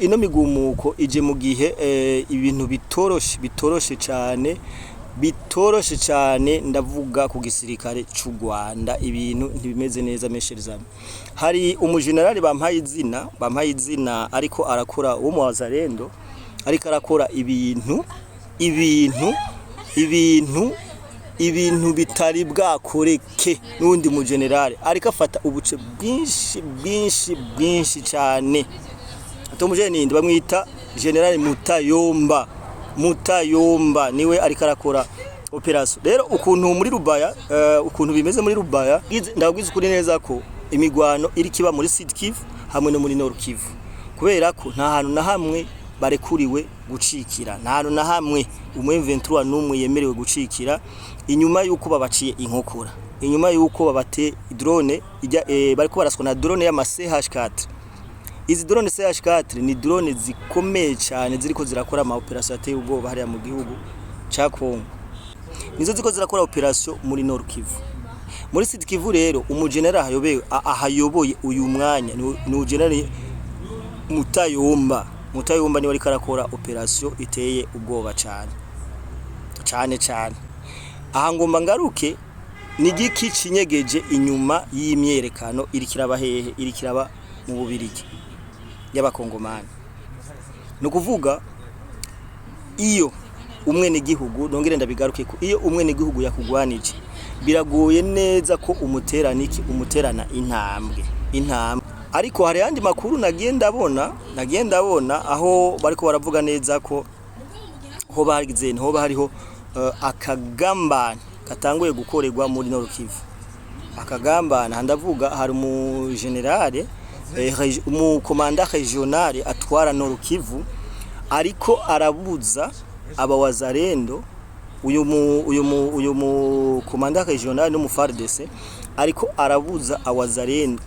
ino migumuko ije mu gihe ibintu bitoroshe cyane ndavuga ku gisirikare cy'u Rwanda ibintu ntibimeze neza mesherizana. Hari umujenerali bampaye izina ariko arakora wo mu Wazalendo ariko arakora ibintu bitari bwakoreke n'undi mujenerali ariko afata ubuce bwinshi cyane. Atomuje ninde bamwita General Mutayomba niwe ariko arakora operation. Rero ukuntu muri Rubaya ukuntu bimeze muri Rubaya ndabwiza ukuri neza ko imigwano iri kiba muri Sud Kivu hamwe no muri Nord Kivu kubera ko nta hantu na hamwe barekuriwe gucikira, nta hantu na hamwe M23 n'umwe yemerewe gucikira inyuma yuko babaciye inkokora, inyuma yuko babate drone bariko baraswa na drone ya CH4. Izi drone CH4 ni drone zikomeye cyane ziriko zirakora ama operation ateye ubwoba hariya mu gihugu ca Kongo. Nizo ziko zirakora operation muri Nord Kivu. Muri Sud Kivu rero umujenerali ahayoboye uyu mwanya ni General Mutayomba niwe ariko arakora operation iteye ubwoba cyane. Aha ngomba ngaruke ni giki cinyegeje inyuma y'imyerekano irikiraba hehe irikiraba mu Bubirigi y'abakongomani. No kuvuga iyo umwene gihugu nongere ndabigaruke ko iyo umwene gihugu yakugwanije biragoye neza ko umuterana intambwe ariko hari yandi makuru nagenda abona aho bariko baravuga neza ko hoba hariho akagambana katanguye gukorerwa muri Nord Kivu. Akagambana ndavuga hari mu generale mu komanda regional atwara Nord Kivu ariko arabuza aba Wazalendo uyu mu komanda regional no mu FARDC ariko arabuza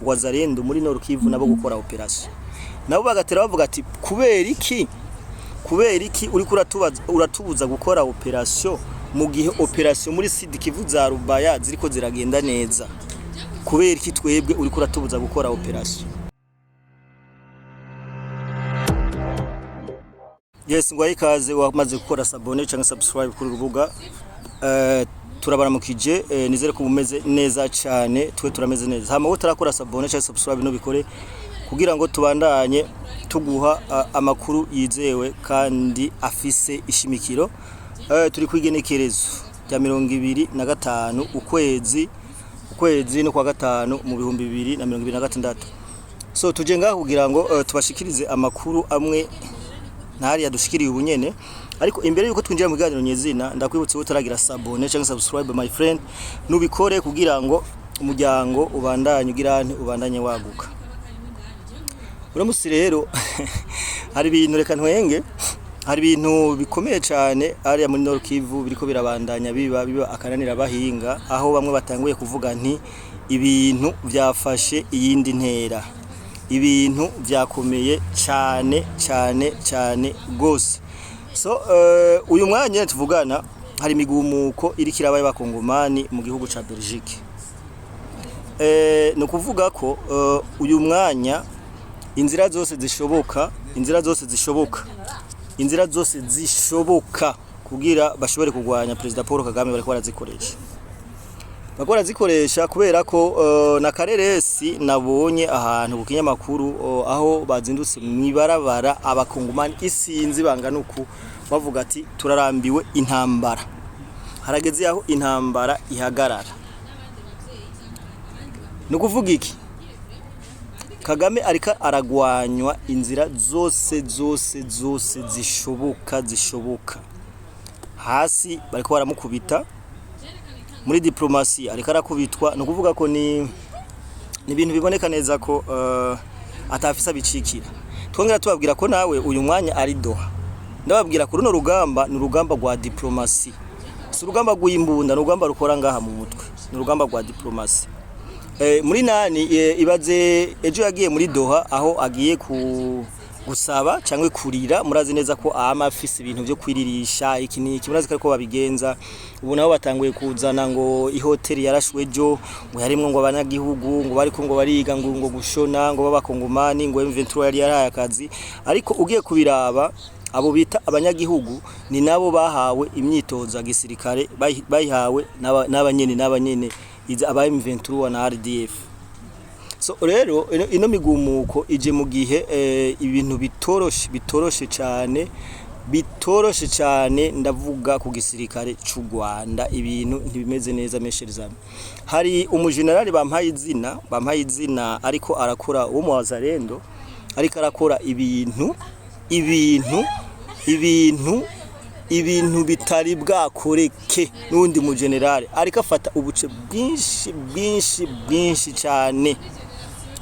Wazalendo muri Nord Kivu nabo gukora operation. Nabo bagatera bavuga ati kubera iki uri uratubuza gukora operation mu gihe operation muri Sud Kivu za Rubaya ziriko ziragenda neza, kubera iki twebwe uri uratubuza gukora operation? Yes, ngwaye ikaze wamaze gukora sabone cyangwa subscribe kuri rubuga turabaramukije nizere ko bumeze neza cyane, twe turameze neza. Hama utarakora sabone cyangwa subscribe no bikore kugira ngo tubandanye tuguha amakuru yizewe kandi afise ishimikiro. Turi kwigenekerezo rya 2025 ukwezi no kwa gatanu mu 2026. So tujenga kugira ngo tubashikirize amakuru amwe ntari yadushikiriye ubunyene, ariko imbere yuko twinjira mu biganiro nyezina ndakwibutse utaragira sabone cyangwa subscribe my friend nubikore kugira ngo umuryango ubandanye waguka. Uramusi rero hari ibintu reka ntwenge, hari ibintu bikomeye cyane ari muri Nord Kivu biriko birabandanya biba akananira bahinga, aho bamwe batanguye kuvuga nti ibintu byafashe iyindi ntera, ibintu byakomeye cyane gose. So uyu mwanya tuvugana hari imigumuko iri kirabaye bakongomani mu gihugu ca Belgique. No kuvuga ko uyu mwanya inzira zose zishoboka kugira bashobore kugwanya President Paul Kagame bariko barazikoresha kubera ko na kareresi nabonye ahantu ku kinyamakuru aho bazindutse mwibarabara abakongomani isinzi bangana uku bavuga ati turarambiwe intambara, harageze aho intambara ihagarara. No kuvuga iki Kagame arika aragwanywa inzira zose zishoboka hasi bariko baramukubita muri diplomasi ariko arakubitwa. No kuvuga ko ni ibintu biboneka neza ko atafisa bicikira. Twongera tubabwira ko nawe uyu mwanya ari Doha, ndababwira ko runo rugamba ni urugamba rwa diplomasi, si urugamba rw'imbunda, ni urugamba rukora ngaha mu mutwe, ni urugamba rwa diplomasi. Muri nani ibaze ejo yagiye muri Doha aho agiye gusaba cyangwa kurira. Murazi neza ko ama afise ibintu byo kwiririsha iki niki, murazi ko babigenza. Ubu nabo batanguye kuzana ngo ihoteli yarashwejo, ngo yarimwe ngo abanyagihugu ngo bariko ngo bariga ngo gushona ngo babakongomani ngo M23 yari yaraye akazi. Ariko ugiye kubiraba abo bita abanyagihugu ni nabo bahawe imyitozo ya gisirikare, bayihawe n'abanyene aba M23 na RDF. So rero ino migumuko ije mu gihe ibintu bitoroshe cyane ndavuga ku gisirikare cy'u Rwanda, ibintu ntibimeze neza mesherizana. Hari umujenerali bampaye izina ariko arakora wo mu wazarendo, ariko arakora ibintu bitari bwakoreke n'undi mujenerali, ariko afata ubuce bwinshi cyane.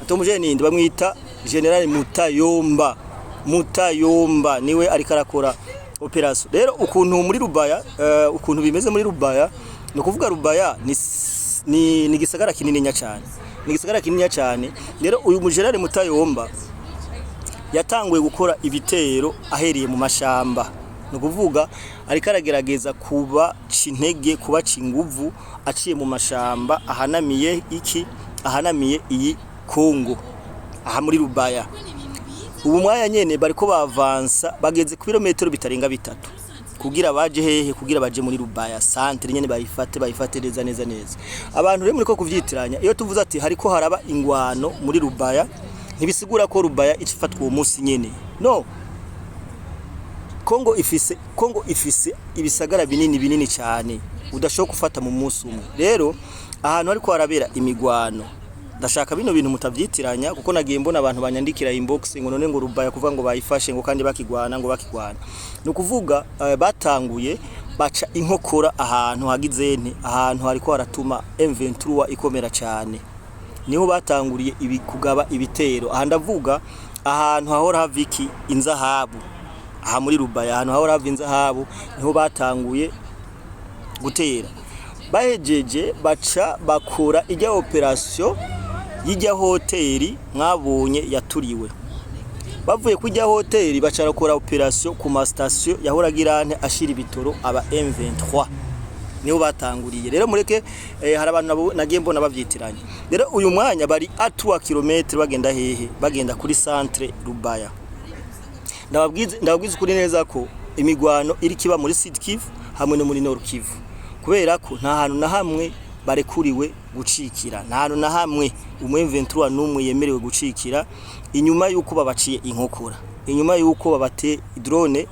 Atomujeni ndi bamwita General Mutayomba niwe ariko arakora operation. Rero ukuntu muri Rubaya ukuntu bimeze muri Rubaya, no kuvuga Rubaya ni gisagara kinini cyane. Rero uyu mujenerali Mutayomba yatanguye gukora ibitero ahereye mu mashamba, no kuvuga ariko aragerageza kuba intege kuba inguvu aciye mu mashamba ahanamiye iyi Kongo aha muri Rubaya. Ubu mwanya nyene bariko bavansa bageze ku birometero bitarenga 3 kugira baje hehe, kugira baje muri Rubaya centre nyene bayifate neza. Abantu rero muri ko kuvyitiranya, iyo tuvuze ati hariko haraba ingwano muri Rubaya ntibisigura ko Rubaya ifatwa uwo munsi nyene, no. Kongo ifise ibisagara binini cyane udashobora gufata mu munsi umwe. Rero ahantu hariko harabera imigwano, ndashaka bino bintu mutavyitiranya, kuko nagiye mbona abantu banyandikira inbox ngo none ngo Rubaya kuvuga ngo bayifashe ngo kandi bakigwana. No kuvuga batanguye baca inkokora ahantu hagizene, ahantu hariko haratuma M23 ikomera cyane. Niho batanguriye kugaba ibitero. Aha ndavuga ahantu hahora haviki inzahabu, aha muri Rubaya ahantu hahora hava inzahabu niho batanguye gutera. Bahejeje baca bakora ijya operation y'ijya hoteli mwabonye yaturiwe. Bavuye kujya hoteli baca bakora operation ku ma station yahora girante ashira ibitoro aba M23 niho batanguriye. Rero mureke hari abantu nagiye mbona bavyitiranye. Rero uyu mwanya bari a 3 km bagenda hehe, bagenda kuri centre Rubaya. Ndababwiza kuri neza ko imigwano iri kiba muri Sud Kivu hamwe no muri Nord Kivu, kubera ko nta hantu na hamwe barekuriwe gucikira, nta hantu na hamwe M23 n'umwe yemerewe gucikira inyuma yuko babaciye inkokora, inyuma yuko babate drone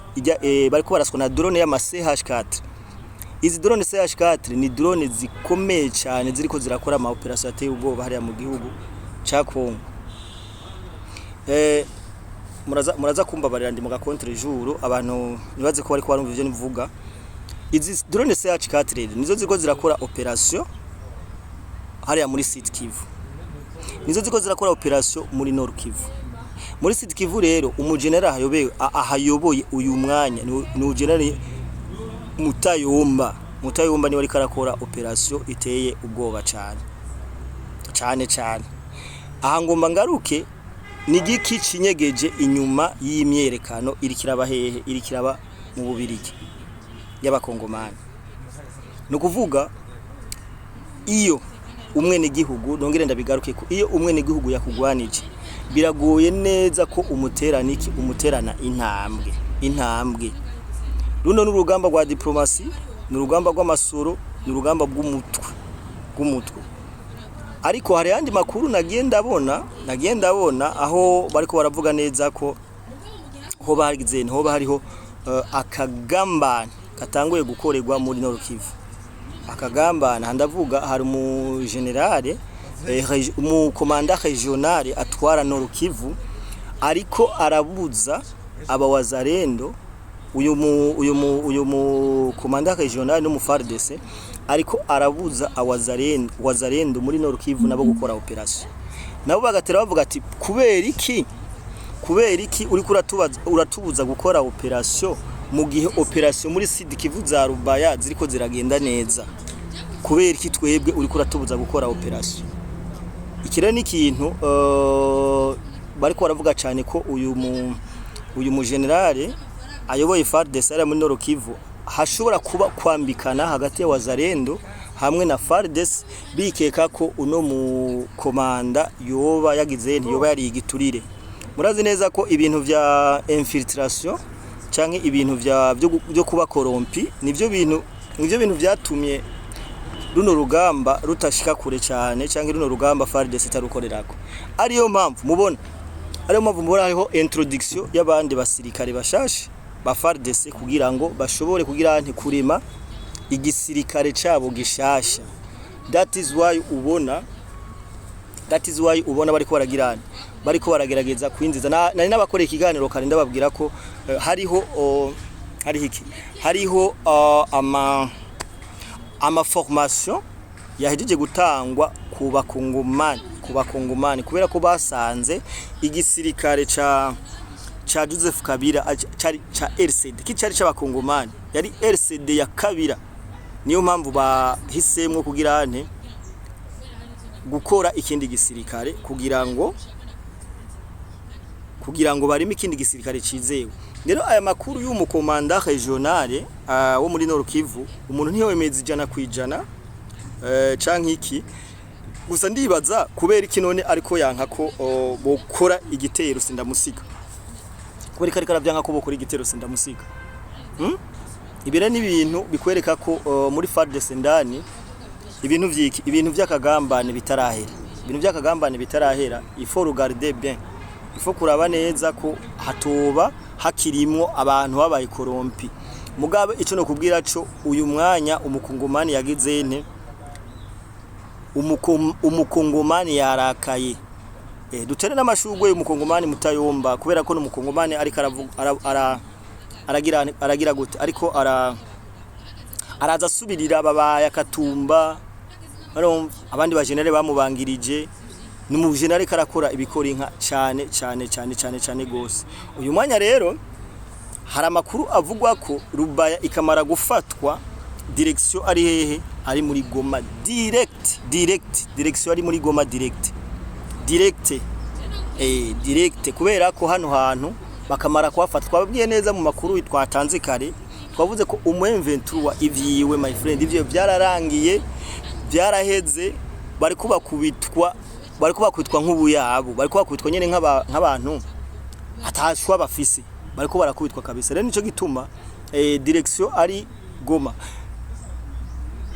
bariko baraswa na drone ya CH4. Izi drone CH4 ni drone zikomeye cyane ziriko zirakora ama operation ateye ubwoba hariya mu gihugu ca Kongo. Muraza kumbabarira ndi mu gakontre jour, abantu nibaze ko bari ko barumva ivyo nivuga. Izi drone CH4 rero nizo ziko zirakora operation hariya muri Sud Kivu, nizo ziko zirakora operation muri Nord Kivu. Muri Sud Kivu rero umujenerali ahayoboye uyu mwanya ni general Mutayomba niwe ariko arakora operation iteye ubwoba cyane. Aha ngomba ngaruke ni giki cinyegeje inyuma y'imyerekano irikiraba hehe, irikiraba mu Bubirigi y'abakongomani. No kuvuga iyo umwene gihugu nongere ndabigaruke ko iyo umwene gihugu yakugwanije biragoye neza ko umuterana intambwe. Runo n'urugamba rwa diplomasi, n'urugamba rw'amasoro, n'urugamba bw'umutwe. Ariko hari yandi makuru nagenda abona aho bariko baravuga neza ko hoba hariho akagambane katanguye gukorerwa muri Nord Kivu. Akagambane ndavuga hari mu generale mu commandant regional atwara Nord Kivu ariko arabuza abawazarendo uyu mu commandant regional no mu FARDC ariko arabuza wazarendo muri Nord Kivu nabo gukora operation. Nabo bagatera bavuga ati kubera iki uri uratubuza gukora operation mu gihe operation muri Sud Kivu za Rubaya ziriko ziragenda neza, kubera iki twebwe uri uratubuza gukora operation? Ikire ni ikintu bariko baravuga cyane ko uyu uyu mu generale ayoboye FARDC ari muri Nord Kivu hashobora kuba kwambikana hagati ya Wazalendo hamwe na FARDC bikeka ko uno mu komanda yoba yagize ntiyoba yari igiturire. Murazi neza ko ibintu vya infiltration canke ibintu byo kuba korompi nivyo bintu vyatumye runo rugamba rutashika kure cyane canke runo rugamba FARDC tarukorerako. Ariyo mpamvu mubona hariho introduction y'abandi basirikare bashashe ba FARDC kugira ngo bashobore kugira nti kurema igisirikare cabo gishasha. That is why bariko baragerageza kwinjiza nari nabakoreye ikiganiro kandi ndababwira ko hariho ama formation yahejeje gutangwa ku bakongomani kubera ko basanze igisirikare ca Joseph Kabila ca RCD kicari c'abakongomani yari RCD ya Kabila. Niyo mpamvu bahisemwe kugira nte gukora ikindi gisirikare kugira ngo barimo ikindi gisirikare cizewe. Rero aya makuru y'umukomanda regionale wo muri Nord Kivu umuntu ntiyemeza 100% canke iki gusa ndibaza kubera iki none ariko yanka ko bokora igitero sindamusiga kubera kari karavyanka ko bokora igitero sindamusiga. Ibire ni ibintu bikwereka ko muri FARDC ndani ibintu vy'akagambane bitarahera il faut regarder bien, il faut kuraba neza ko hatoba hakirimwo abantu babaye korompi. Mugabe ico no kubwira co uyu mwanya umukongomani yagize nte umukongomani yarakaye. Dutere n'amashugwe y'umukongomani mutayomba kubera ko n'umukongomani ariko aragira gute ariko araza subirira babaya Katumba abandi bajenere bamubangirije ni mu generale karakora ibikora inka cyane gose. Uyu mwanya rero hari amakuru avugwa ko Rubaya ikamara gufatwa direction ari hehe ari muri Goma direction ari muri Goma direct kubera ko hano hantu bakamara kwafatwa babwiye neza mu makuru twatanze kare twavuze ko M23 ivyiwe my friend ivyo byararangiye byaraheze bari kubakubitwa nk'ubuyabo bari kubakubitwa nyene nk'abantu atashwa bafise bari ko barakubitwa kabisa. Rero nico gituma direction ari Goma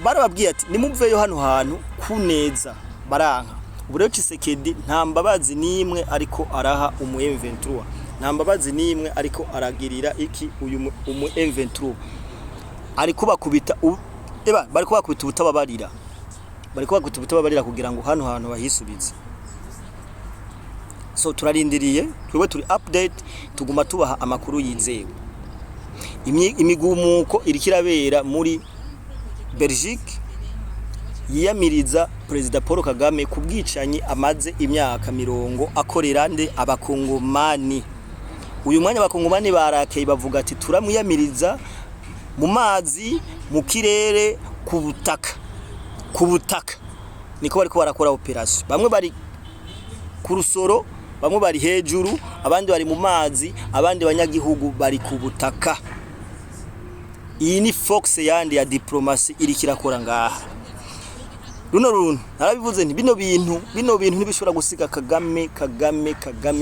barababwiye ati nimumveyo hano hantu kuneza baranka. Ubu rero Tshisekedi nta mbabazi nimwe ariko araha M23 nta mbabazi nimwe ariko aragirira iki uyu M23 ariko bakubita bari kubakubita ubutababarira kugira ngo hano hantu bahisubize. So turarindiriye twebwe turi update tuguma tubaha amakuru yizewe. Imigumuko irikirabera muri Belgique yiyamiriza President Paul Kagame kubwicanyi amaze imyaka 40 akorera nde abakongomani. Uyu mwanya abakongomani barakeye bavuga ati turamuyamiriza mu mazi mu kirere ku butaka niko bariko barakora operation. Bamwe bari ku rusoro bamwe bari hejuru abandi bari mu mazi abandi banyagihugu bari ku butaka. Iyi ni fox yandi ya diplomasi irikirakora ngaha. Runo narabivuze nti bino bintu ntibishobora gusiga Kagame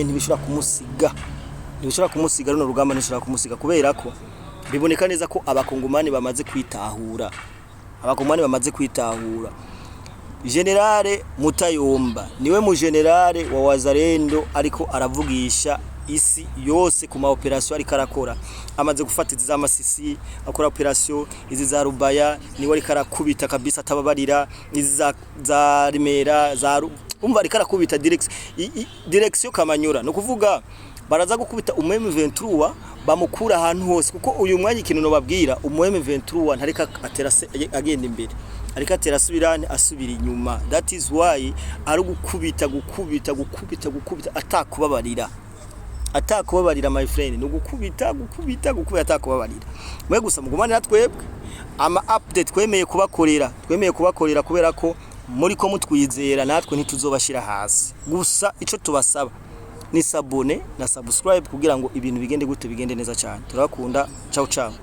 ntibishobora kumusiga runo rugamba ntishobora kumusiga kubera ko biboneka neza ko abakongomani bamaze kwitahura. Generale Mutayomba niwe mu generale wa Wazalendo ariko aravugisha isi yose ku ma operation ari karakora. Amaze gufata izi za Masisi akora operation izi za Rubaya niwe ari karakubita kabisa atababarira izi za Rimera umva ari karakubita direction Kamanyura no kuvuga baraza gukubita M23 bamukura ahantu hose kuko uyu mwanya ikintu no babwira M23 ntareka atera agenda imbere ariko atera asubira inyuma. That is why ari gukubita atakubabarira my friend no gukubita atakubabarira. Mwe gusa mugumane natwebwe ama update twemeye kubakorera kubera ko muri ko mutwizera natwe ntituzobashira hasi. Gusa ico tubasaba ni sabone na subscribe kugira ngo ibintu bigende gute bigende neza cyane. Turakunda, ciao ciao.